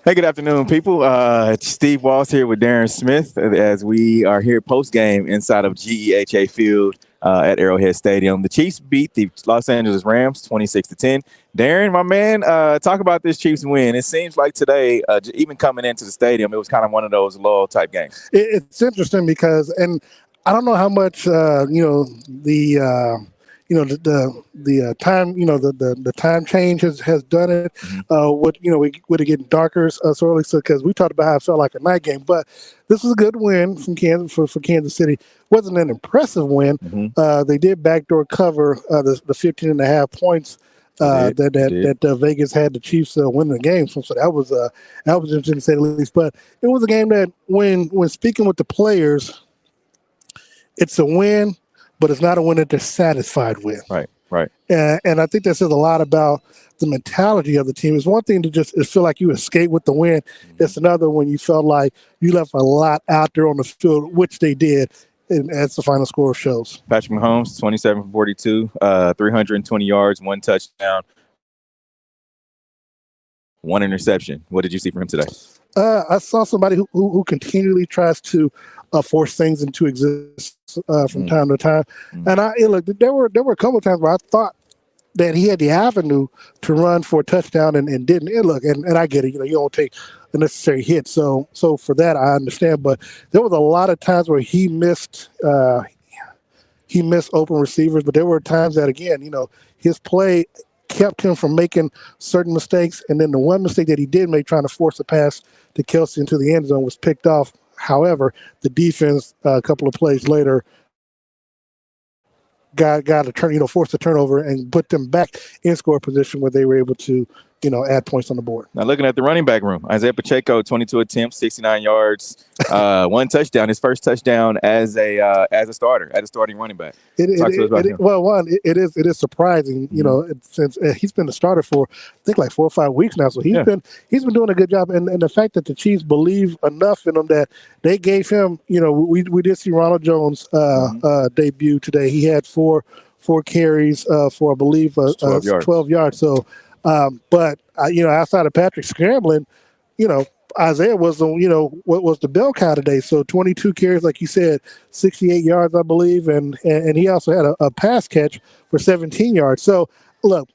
Hey, good afternoon, people. It's Steve Walls here with Darren Smith as we are here post-game inside of GEHA Field at Arrowhead Stadium. The Chiefs beat the Los Angeles Rams 26-10. Darren, my man, talk about this Chiefs win. It seems like today, even coming into the stadium, it was kind of one of those lull type games. It's interesting because, and I don't know how much the time the time change has done it. With it getting darker so early, so because we talked about how it felt like a night game, but this was a good win from Kansas for Kansas City. Wasn't an impressive win. They did backdoor cover the 15.5 points. That Vegas had the Chiefs win the game, so that was interesting to say the least. But it was a game that, when speaking with the players, it's a win, but it's not a win that they're satisfied with. Right. And I think that says a lot about the mentality of the team. It's one thing to just feel like you escaped with the win. It's another when you felt like you left a lot out there on the field, which they did. And as the final score shows. Patrick Mahomes, 27 for 42, 320 yards, 1 touchdown, 1 interception. What did you see from him today? I saw somebody who continually tries to force things into existence from time to time. And look, there were a couple of times where I thought that he had the avenue to run for a touchdown and didn't. And look, and I get it. You don't take a necessary hit. So for that, I understand. But there was a lot of times where he missed open receivers. But there were times that, again, his play kept him from making certain mistakes. And then the one mistake that he did make, trying to force a pass to Kelsey into the end zone, was picked off. However, the defense, a couple of plays later, got a turn, forced a turnover and put them back in score position where they were able to, add points on the board. Now, looking at the running back room, Isaiah Pacheco, 22 attempts, 69 yards, 1 touchdown. His first touchdown as a starting running back. It is surprising, since he's been the starter for, I think, like 4 or 5 weeks now. So he's been doing a good job, and the fact that the Chiefs believe enough in him that they gave him, we did see Ronald Jones debut today. He had four carries for, I believe, 12 yards. So. But outside of Patrick scrambling, Isaiah was the bell cow today. So 22 carries, like you said, 68 yards, I believe, and he also had a pass catch for 17 yards. So look,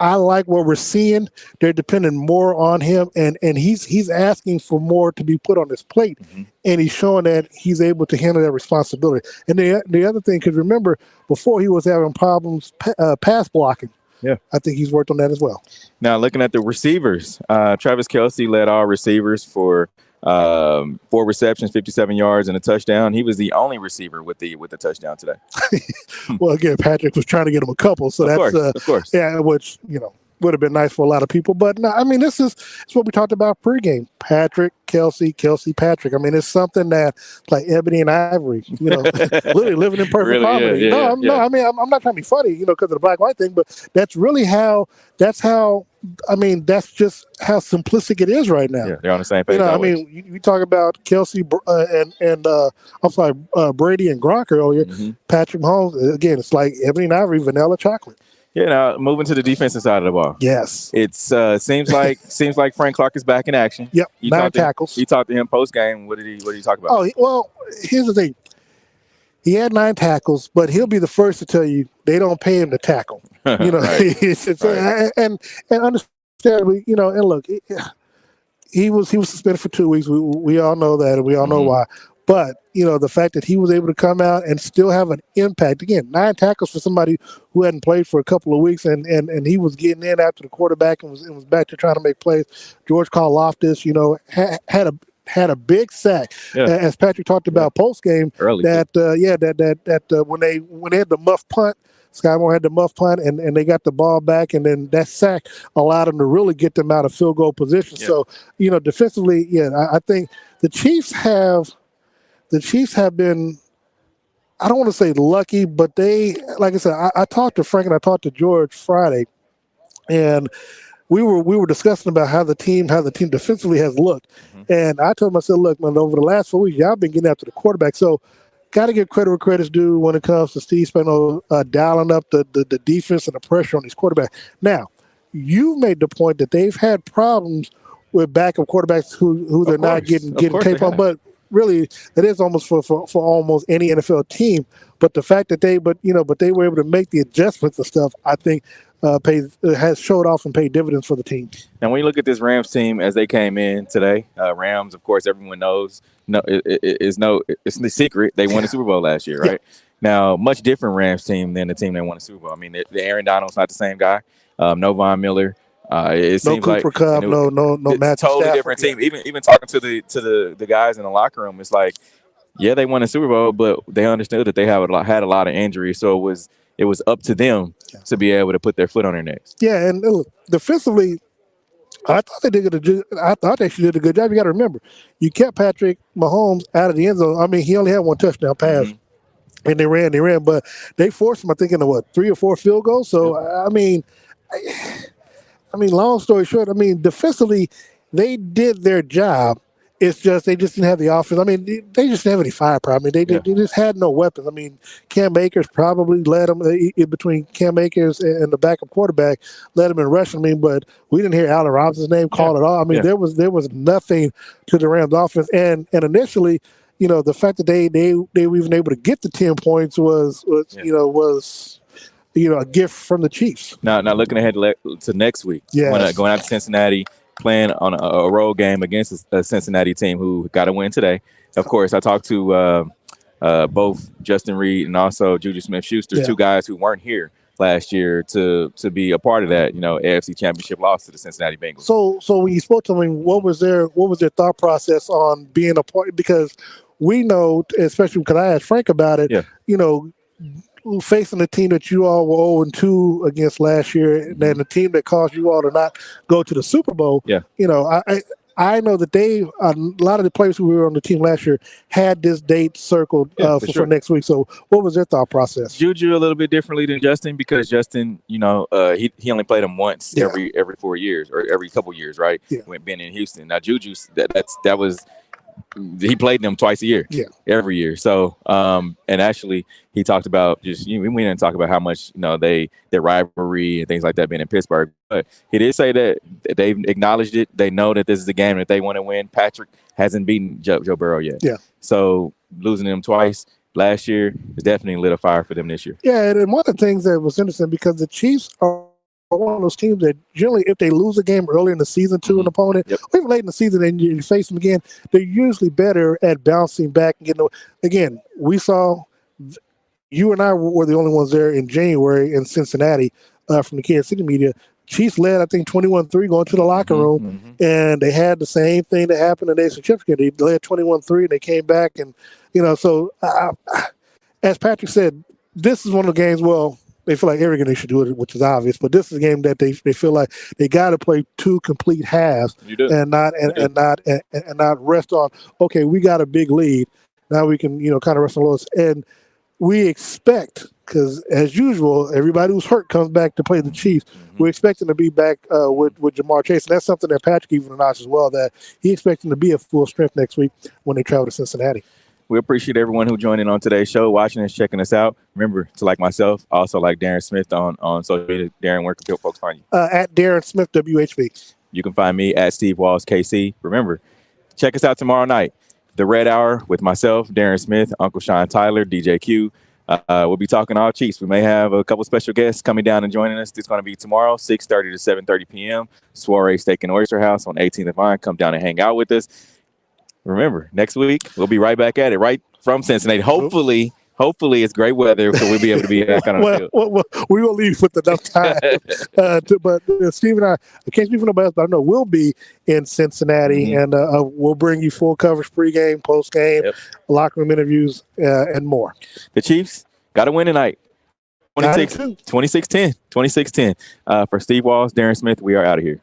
I like what we're seeing. They're depending more on him, and he's asking for more to be put on his plate, and he's showing that he's able to handle that responsibility. And the other thing, because remember, before he was having problems pass blocking. Yeah, I think he's worked on that as well. Now, looking at the receivers, Travis Kelce led all receivers for 4 receptions, 57 yards, and a touchdown. He was the only receiver with the touchdown today. Well, again, Patrick was trying to get him a couple, so of course. Yeah, which would have been nice for a lot of people. But no, I mean, it's what we talked about pregame. Patrick, Kelce, Patrick. I mean, it's something that, like Ebony and Ivory, literally living in perfect harmony. Yeah, I mean, I'm not trying to be funny, because of the black-white thing, but that's really that's just how simplistic it is right now. Yeah, they're on the same page. I mean, you talk about Kelce and Brady and Gronk earlier. Patrick Mahomes, again, it's like Ebony and Ivory, vanilla chocolate. Yeah, now moving to the defensive side of the ball. Yes, it's seems like Frank Clark is back in action. Yep, 9 tackles. You talked to him post game. What did he talk about? Oh, well, here's the thing. He had 9 tackles, but he'll be the first to tell you they don't pay him to tackle. Right. And understandably, and look, he was suspended for 2 weeks. We all know that, and we all know why. But, the fact that he was able to come out and still have an impact, again, 9 tackles for somebody who hadn't played for a couple of weeks, and he was getting in after the quarterback and was back to trying to make plays. George Karlaftis, had a big sack, as Patrick talked about post game. Early, when they had the muff punt, Sky Moore had the muff punt, and they got the ball back, and then that sack allowed them to really get them out of field goal position. Yeah. So, defensively, I think the Chiefs have been, I don't want to say lucky, but they, like I said, I talked to Frank and I talked to George Friday, and we were discussing about how the team defensively has looked. And I told him, I said, look, man, over the last 4 weeks, y'all been getting after the quarterback. So got to give credit where credit's due when it comes to Steve Spano dialing up the defense and the pressure on these quarterbacks. Now, you made the point that they've had problems with backup quarterbacks who they're not getting tape on, but really it is almost for almost any NFL team. But the fact that they were able to make the adjustments and stuff, I think has showed off and paid dividends for the team. Now, when you look at this Rams team as they came in today, Rams, of course, everyone knows, it's the secret. They won the Super Bowl last year, right? Yeah. Now, much different Rams team than the team that won the Super Bowl. I mean, the Aaron Donald's not the same guy. No Von Miller. It seems Cooper like Kupp, no Matthew totally Stafford, different team. Even talking to the guys in the locker room, it's like, yeah, they won the Super Bowl, but they understood that they had a lot of injuries, so it was up to them to be able to put their foot on their necks. Yeah, and defensively, I thought they did a good job. You got to remember, you kept Patrick Mahomes out of the end zone. I mean, he only had one touchdown pass, and they ran, but they forced him, I think, into 3 or 4 field goals. So I mean, long story short, I mean, defensively, they did their job. It's just they just didn't have the offense. I mean, they just didn't have any firepower. I mean, they just had no weapons. I mean, Cam Akers probably led them between Cam Akers and the backup quarterback, led them in rushing. I mean, but we didn't hear Allen Robinson's name called at all. I mean, there was nothing to the Rams offense. And initially, the fact that they were even able to get the 10 points was a gift from the Chiefs. Now looking ahead to next week, going out to Cincinnati, playing on a road game against a Cincinnati team who got to win today. Of course, I talked to both Justin Reed and also Juju Smith-Schuster, 2 guys who weren't here last year to be a part of that, AFC Championship loss to the Cincinnati Bengals. So when you spoke to them, what was their thought process on being a part? Because we know, especially because I asked Frank about it, facing the team that you all were 0-2 against last year, and then the team that caused you all to not go to the Super Bowl. Yeah, I know that a lot of the players who were on the team last year had this date circled for next week. So what was their thought process? Juju a little bit differently than Justin, because Justin, he only played him once every 4 years or every couple years, right? Yeah. When being in Houston. Now Juju, that was. He played them twice a year, every year. So, and actually, he talked about we didn't talk about how much their rivalry and things like that being in Pittsburgh. But he did say that they've acknowledged it. They know that this is a game that they want to win. Patrick hasn't beaten Joe Burrow yet. Yeah. So losing them twice last year is definitely lit a fire for them this year. Yeah, and one of the things that was interesting, because the Chiefs are one of those teams that generally, if they lose a game early in the season to an opponent, or even late in the season, and you face them again, they're usually better at bouncing back and getting. Again, we saw you and I were the only ones there in January in Cincinnati from the Kansas City media. Chiefs led, I think, 21-3 going to the locker room, and they had the same thing that happened in the AFC Championship. They led 21-3, and they came back, and so as Patrick said, this is one of the games. Well, they feel like every game they should do it, which is obvious. But this is a game that they feel like they got to play 2 complete halves and not rest on. Okay, we got a big lead. Now we can kind of rest on lows. And we expect, because as usual, everybody who's hurt comes back to play the Chiefs. We're expecting to be back with Jamar Chase, and that's something that Patrick even announced as well, that he expects him to be at full strength next week when they travel to Cincinnati. We appreciate everyone who joined in on today's show, watching us, checking us out. Remember to like myself, also like Darren Smith on social media. Darren, where can folks find you? At Darren Smith WHB. You can find me at Steve Walls KC. Remember, check us out tomorrow night, The Red Hour, with myself, Darren Smith, Uncle Sean Tyler, DJ Q. We'll be talking all Chiefs. We may have a couple special guests coming down and joining us. It's going to be tomorrow, 6:30 to 7:30 p.m. Soiree Steak and Oyster House on 18th and Vine. Come down and hang out with us. Remember, next week, we'll be right back at it, right from Cincinnati. Hopefully it's great weather, so we'll be able to be back on the field. Well, we will leave with enough time. But Steve and I can't speak for nobody else, but I know we'll be in Cincinnati, and we'll bring you full coverage pregame, postgame, locker room interviews, and more. The Chiefs got to win tonight. 26-10. For Steve Walls, Darren Smith, we are out of here.